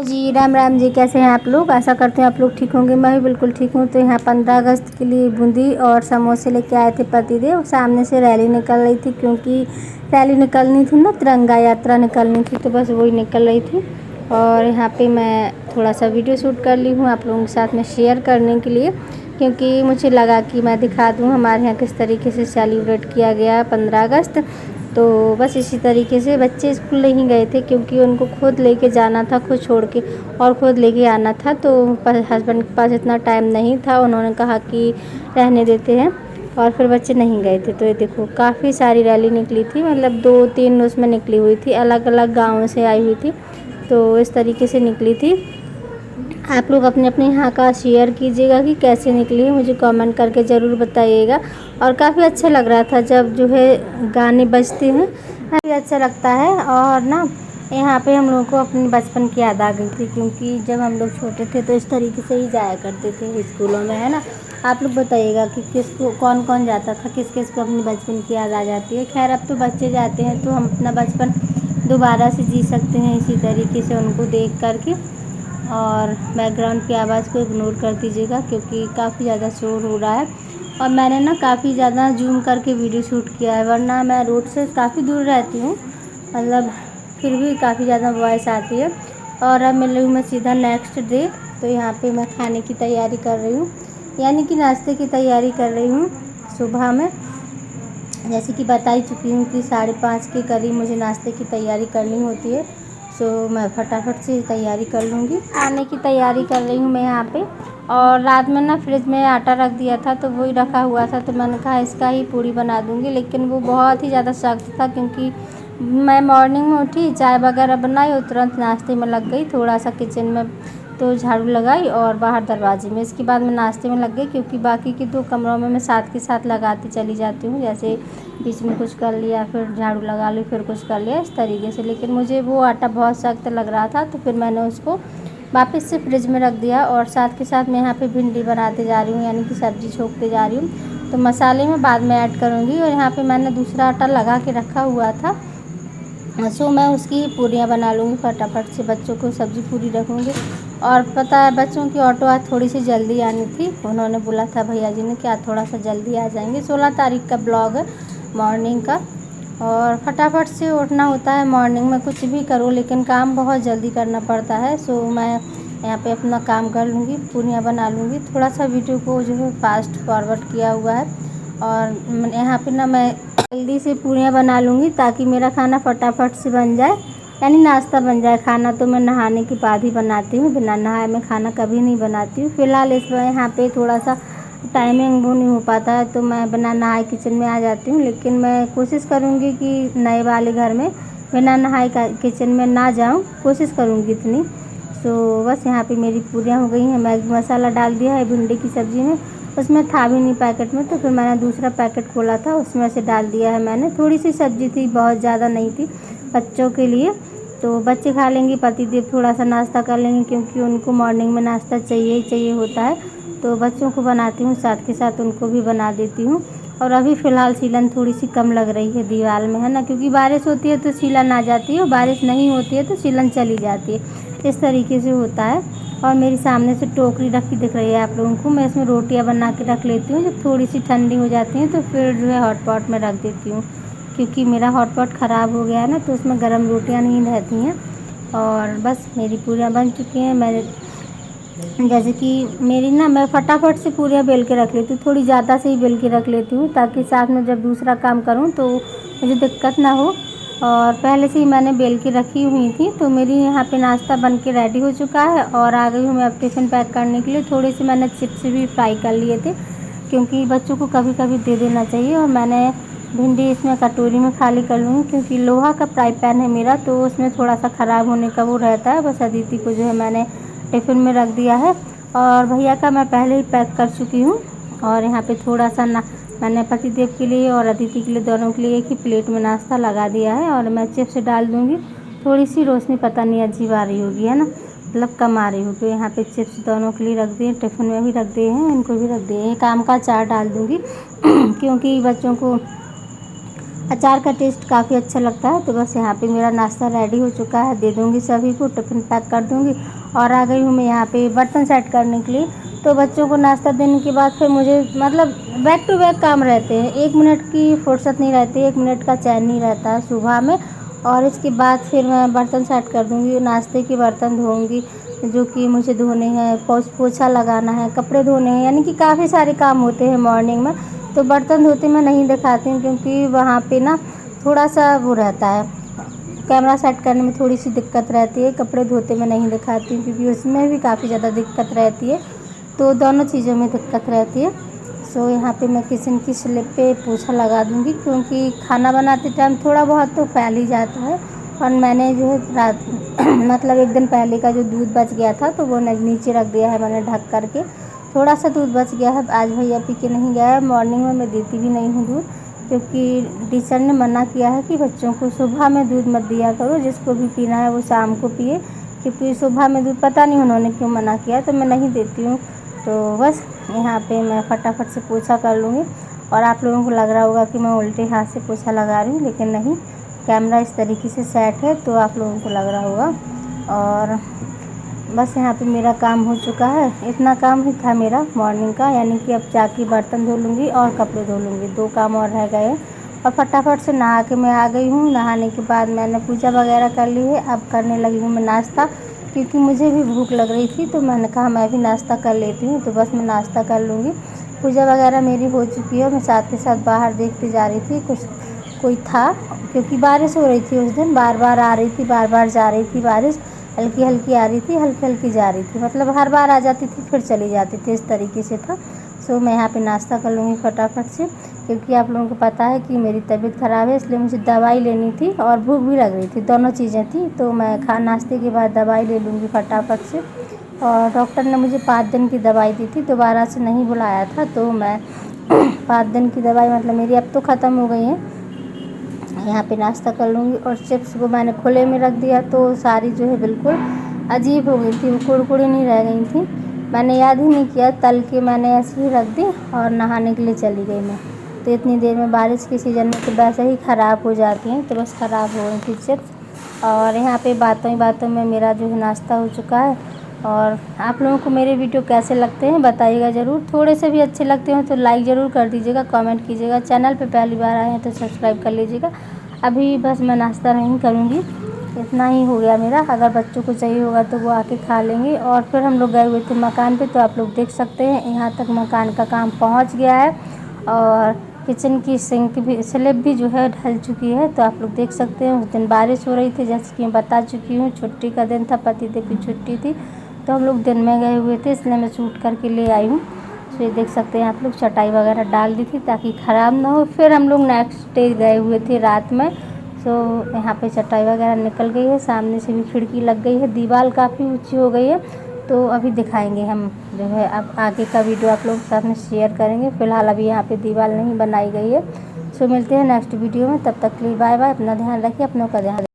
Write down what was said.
जी राम राम जी। कैसे हैं आप लोग? आशा करते हैं आप लोग ठीक होंगे। मैं भी बिल्कुल ठीक हूँ। तो यहाँ 15 अगस्त के लिए बूंदी और समोसे लेके आए थे पतिदेव। सामने से रैली निकल रही थी, क्योंकि रैली निकलनी थी ना, तिरंगा यात्रा निकलनी थी, तो बस वही निकल रही थी। और यहाँ पे मैं थोड़ा सा वीडियो शूट कर ली हूँ आप लोगों के साथ में शेयर करने के लिए, क्योंकि मुझे लगा कि मैं दिखा दूँ हमारे यहाँ किस तरीके से सेलिब्रेट किया गया 15 अगस्त। तो बस इसी तरीके से बच्चे स्कूल नहीं गए थे, क्योंकि उनको खुद लेके जाना था, खुद छोड़ के और खुद लेके आना था। तो हस्बैंड के पास इतना टाइम नहीं था, उन्होंने कहा कि रहने देते हैं, और फिर बच्चे नहीं गए थे। तो ये देखो काफ़ी सारी रैली निकली थी, मतलब 2-3 उसमें निकली हुई थी, अलग अलग गाँव से आई हुई थी। तो इस तरीके से निकली थी। आप लोग अपने अपने यहाँ का शेयर कीजिएगा कि कैसे निकली है, मुझे कमेंट करके ज़रूर बताइएगा। और काफ़ी अच्छा लग रहा था जब जो है गाने बजते हैं, काफ़ी अच्छा लगता है। और ना यहाँ पे हम लोगों को अपने बचपन की याद आ गई थी, क्योंकि जब हम लोग छोटे थे तो इस तरीके से ही जाया करते थे स्कूलों में, है ना। आप लोग बताइएगा कि किसको कौन कौन जाता था, किस किस को अपनी बचपन की याद आ जाती है। खैर अब तो बच्चे जाते हैं तो हम अपना बचपन दोबारा से जी सकते हैं इसी तरीके से उनको देख करके। और बैकग्राउंड की आवाज़ को इग्नोर कर दीजिएगा, क्योंकि काफ़ी ज़्यादा शोर हो रहा है। और मैंने ना काफ़ी ज़्यादा जूम करके वीडियो शूट किया है, वरना मैं रोड से काफ़ी दूर रहती हूँ, मतलब फिर भी काफ़ी ज़्यादा वॉइस आती है। और अब मिल रही हूँ मैं सीधा नेक्स्ट डे। तो यहाँ पे मैं खाने की तैयारी कर रही हूँ, यानी कि नाश्ते की तैयारी कर रही हूँ। सुबह में जैसे कि बता ही चुकी हूँ कि 5:30 के करीब मुझे नाश्ते की तैयारी करनी होती है। सो मैं फटाफट से तैयारी कर लूँगी। खाने की तैयारी कर रही हूँ मैं यहाँ पे। और रात में ना फ्रिज में आटा रख दिया था, तो वही रखा हुआ था, तो मैंने कहा इसका ही पूड़ी बना दूँगी। लेकिन वो बहुत ही ज़्यादा सख्त था, क्योंकि मैं मॉर्निंग में उठी, चाय वगैरह बनाई और तुरंत नाश्ते में लग गई। थोड़ा सा किचन में तो झाड़ू लगाई और बाहर दरवाजे में, इसके बाद मैं नाश्ते में लग गई, क्योंकि बाकी के 2 कमरों में मैं साथ के साथ लगाती चली जाती हूँ। जैसे बीच में कुछ कर लिया, फिर झाड़ू लगा ली, फिर कुछ कर लिया, इस तरीके से। लेकिन मुझे वो आटा बहुत सख्त लग रहा था, तो फिर मैंने उसको वापस से फ्रिज में रख दिया। और साथ के साथ मैं यहाँ पे भिंडी बनाते जा रही हूँ, यानी कि सब्ज़ी छोंकते जा रही हूँ। तो मसाले मैं बाद में ऐड करूँगी। और यहाँ पे मैंने दूसरा आटा लगा के रखा हुआ था, सो मैं उसकी पूरियाँ बना लूँगी फटाफट से, बच्चों को सब्ज़ी पूरी रखूँगी। और पता है बच्चों की ऑटो आज थोड़ी सी जल्दी आनी थी, उन्होंने बोला था भैया जी ने कि आज थोड़ा सा जल्दी आ जाएंगे। 16 तारीख का ब्लॉग है मॉर्निंग का। और फटाफट से उठना होता है मॉर्निंग में, कुछ भी करूँ लेकिन काम बहुत जल्दी करना पड़ता है। सो मैं यहाँ पे अपना काम कर लूँगी, पूरियाँ बना लूँगी। थोड़ा सा वीडियो को जो है फास्ट फॉरवर्ड किया हुआ है। और यहाँ पे ना मैं जल्दी से पूरियाँ बना लूँगी, ताकि मेरा खाना फटाफट से बन जाए, यानी नाश्ता बन जाए। खाना तो मैं नहाने के बाद ही बनाती हूँ, बिना नहाए मैं खाना कभी नहीं बनाती हूँ। फ़िलहाल इस बार यहाँ पे थोड़ा सा टाइमिंग वो नहीं हो पाता है, तो मैं बिना नहाए किचन में आ जाती हूँ। लेकिन मैं कोशिश करूँगी कि नए वाले घर में बिना नहाए किचन में ना जाऊँ, कोशिश करूँगी इतनी। तो बस यहाँ पे मेरी पूरियाँ हो गई हैं। मैगी मसाला डाल दिया है भिंडी की सब्ज़ी में, उसमें था भी नहीं पैकेट में, तो फिर मैंने दूसरा पैकेट खोला था, उसमें से डाल दिया है मैंने। थोड़ी सी सब्ज़ी थी, बहुत ज़्यादा नहीं थी बच्चों के लिए, तो बच्चे खा लेंगे, पतिदेव थोड़ा सा नाश्ता कर लेंगे, क्योंकि उनको मॉर्निंग में नाश्ता चाहिए ही चाहिए होता है। तो बच्चों को बनाती हूँ, साथ के साथ उनको भी बना देती हूँ। और अभी फ़िलहाल सीलन थोड़ी सी कम लग रही है दीवार में, है ना, क्योंकि बारिश होती है तो सीलन आ जाती है, और बारिश नहीं होती है तो सीलन चली जाती है। इस तरीके से होता है। और मेरी सामने से टोकरी रखी दिख रही है आप लोगों को, मैं इसमें रोटियां बना के रख लेती हूँ। जब थोड़ी सी ठंडी हो जाती हैं तो फिर जो है हॉटपॉट में रख देती हूँ, क्योंकि मेरा हॉटपॉट ख़राब हो गया है ना, तो उसमें गर्म रोटियां नहीं रहती हैं। और बस मेरी पूरियाँ बन चुकी हैं। जैसे कि मेरी ना, मैं फटाफट से पूरियाँ बेल के रख लेती हूँ, थोड़ी ज़्यादा से ही बेल के रख लेती हूँ, ताकि साथ में जब दूसरा काम करूँ तो मुझे दिक्कत ना हो। और पहले से ही मैंने बेल के रखी हुई थी। तो मेरी यहाँ पे नाश्ता बन के रेडी हो चुका है, और आ गई हूँ मैं अब टिफ़िन पैक करने के लिए। थोड़े से मैंने चिप्स भी फ्राई कर लिए थे, क्योंकि बच्चों को कभी कभी दे देना चाहिए। और मैंने भिंडी इसमें कटोरी में खाली कर लूँगी, क्योंकि लोहा का फ्राई पैन है मेरा, तो उसमें थोड़ा सा ख़राब होने का वो रहता है। बस अदिति को जो है मैंने टिफ़िन में रख दिया है, और भैया का मैं पहले ही पैक कर चुकी हूँ। और यहाँ पे थोड़ा सा ना मैंने पतिदेव के लिए और अदिति के लिए, दोनों के लिए एक ही प्लेट में नाश्ता लगा दिया है। और मैं चिप्स डाल दूँगी। थोड़ी सी रोशनी पता नहीं अजीब आ रही होगी, है ना, मतलब कम आ रही होगी। यहाँ पे चिप्स दोनों के लिए रख दिए, टिफ़िन में भी रख दिए हैं, इनको भी रख दिए। एक आम का अचार डाल दूँगी क्योंकि बच्चों को अचार का टेस्ट काफ़ी अच्छा लगता है। तो बस यहाँ पे मेरा नाश्ता रेडी हो चुका है, दे दूँगी सभी को, टिफ़िन पैक कर दूँगी और आ गई हूँ मैं यहाँ पे बर्तन सेट करने के लिए। तो बच्चों को नाश्ता देने के बाद फिर मुझे मतलब बैक टू बैक काम रहते हैं, 1 मिनट की फुर्सत नहीं रहती, 1 मिनट का चैन नहीं रहता है सुबह में। और इसके बाद फिर मैं बर्तन सेट कर दूँगी, नाश्ते के बर्तन धोऊँगी जो कि मुझे धोने हैं, पोछा लगाना है, कपड़े धोने हैं, यानी कि काफ़ी सारे काम होते हैं मॉर्निंग में। तो बर्तन धोते मैं नहीं दिखाती हूँ क्योंकि वहाँ पे ना थोड़ा सा वो रहता है, कैमरा सेट करने में थोड़ी सी दिक्कत रहती है। कपड़े धोते मैं नहीं दिखाती हूँ क्योंकि उसमें भी काफ़ी ज़्यादा दिक्कत रहती है, तो दोनों चीज़ों में दिक्कत रहती है। सो यहाँ पे मैं किचन की स्लिप पे पोछा लगा दूँगी क्योंकि खाना बनाते टाइम थोड़ा बहुत तो फैल ही जाता है। और मैंने जो है रात मतलब 1 दिन पहले का जो दूध बच गया था तो वो नीचे रख दिया है मैंने ढक कर के। थोड़ा सा दूध बच गया है, आज भैया पी के नहीं गया है। मॉर्निंग में मैं देती भी नहीं हूँ दूध क्योंकि टीचर ने मना किया है कि बच्चों को सुबह में दूध मत दिया करो, जिसको भी पीना है वो शाम को पिए, क्योंकि सुबह में दूध पता नहीं उन्होंने क्यों मना किया, तो मैं नहीं देती हूँ। तो बस यहाँ पे मैं फटाफट से पोछा कर लूँगी। और आप लोगों को लग रहा होगा कि मैं उल्टे हाथ से पोछा लगा रही हूँ, लेकिन नहीं, कैमरा इस तरीके से सेट है तो आप लोगों को लग रहा होगा। और बस यहाँ पे मेरा काम हो चुका है, इतना काम ही था मेरा मॉर्निंग का, यानी कि अब जाके बर्तन धो लूँगी और कपड़े धो लूँगी, 2 काम और रह गए हैं। और फटाफट से नहा के मैं आ गई हूँ। नहाने के बाद मैंने पूजा वगैरह कर ली है, अब करने लगी हूँ मैं नाश्ता, क्योंकि मुझे भी भूख लग रही थी तो मैंने कहा मैं भी नाश्ता कर लेती हूँ। तो बस मैं नाश्ता कर लूँगी। पूजा वगैरह मेरी हो चुकी है, मैं साथ के साथ बाहर देखते जा रही थी कुछ कोई था, क्योंकि बारिश हो रही थी उस दिन, बार-बार आ रही थी, बार-बार जा रही थी बारिश, हल्की-हल्की आ रही थी, हल्की-हल्की जा रही थी, मतलब हर बार आ जाती थी फिर चली जाती थी, इस तरीके से था। सो मैं यहाँ पे नाश्ता कर लूँगी फटाफट से, क्योंकि आप लोगों को पता है कि मेरी तबीयत ख़राब है, इसलिए मुझे दवाई लेनी थी और भूख भी लग रही थी, दोनों चीज़ें थी। तो मैं नाश्ते के बाद दवाई ले लूँगी फटाफट से। और डॉक्टर ने मुझे 5 दिन की दवाई दी थी, दोबारा से नहीं बुलाया था, तो मैं 5 दिन की दवाई मतलब मेरी अब तो ख़त्म हो गई है। यहाँ पे नाश्ता कर लूँगी। और चिप्स को मैंने खुले में रख दिया तो सारी जो है बिल्कुल अजीब हो गई थी, वो कुरकुरी नहीं रह गई थी। मैंने याद ही नहीं किया, तल के मैंने ऐसे ही रख दी और नहाने के लिए चली गई मैं। तो इतनी देर में, बारिश के सीज़न में तो वैसे ही ख़राब हो जाती हैं, तो बस ख़राब हो गई थी चिप्स। और यहाँ पे बातों ही बातों में मेरा जो है नाश्ता हो चुका है। और आप लोगों को मेरे वीडियो कैसे लगते हैं बताइएगा ज़रूर, थोड़े से भी अच्छे लगते हो तो लाइक ज़रूर कर दीजिएगा, कमेंट कीजिएगा, चैनल पे पहली बार आए हैं तो सब्सक्राइब कर लीजिएगा। अभी बस मैं नाश्ता नहीं करूँगी, इतना ही हो गया मेरा। अगर बच्चों को चाहिए होगा तो वो आके खा लेंगे। और फिर हम लोग गए हुए थे मकान पे, तो आप लोग देख सकते हैं यहाँ तक मकान का काम पहुँच गया है और किचन की सिंक भी, स्लैब भी जो है ढल चुकी है। तो आप लोग देख सकते हैं, उस दिन बारिश हो रही थी, जैसे कि मैं बता चुकी हूँ, छुट्टी का दिन था, पतिदेव की छुट्टी थी, तो हम लोग दिन में गए हुए थे, इसलिए मैं शूट करके ले आई हूँ। तो ये देख सकते हैं आप लोग, चटाई वगैरह डाल दी थी ताकि ख़राब ना हो। फिर हम लोग नेक्स्ट डे गए हुए थे रात में, तो यहाँ पे चटाई वगैरह निकल गई है, सामने से भी खिड़की लग गई है, दीवार काफ़ी ऊंची हो गई है। तो अभी दिखाएंगे हम जो है, अब आगे का वीडियो आप लोग के साथ में शेयर करेंगे। फ़िलहाल अभी यहाँ पे दीवार नहीं बनाई गई है। सो मिलते हैं नेक्स्ट वीडियो में, तब तक के लिए बाय बाय, अपना ध्यान रखिए, अपनों का ध्यान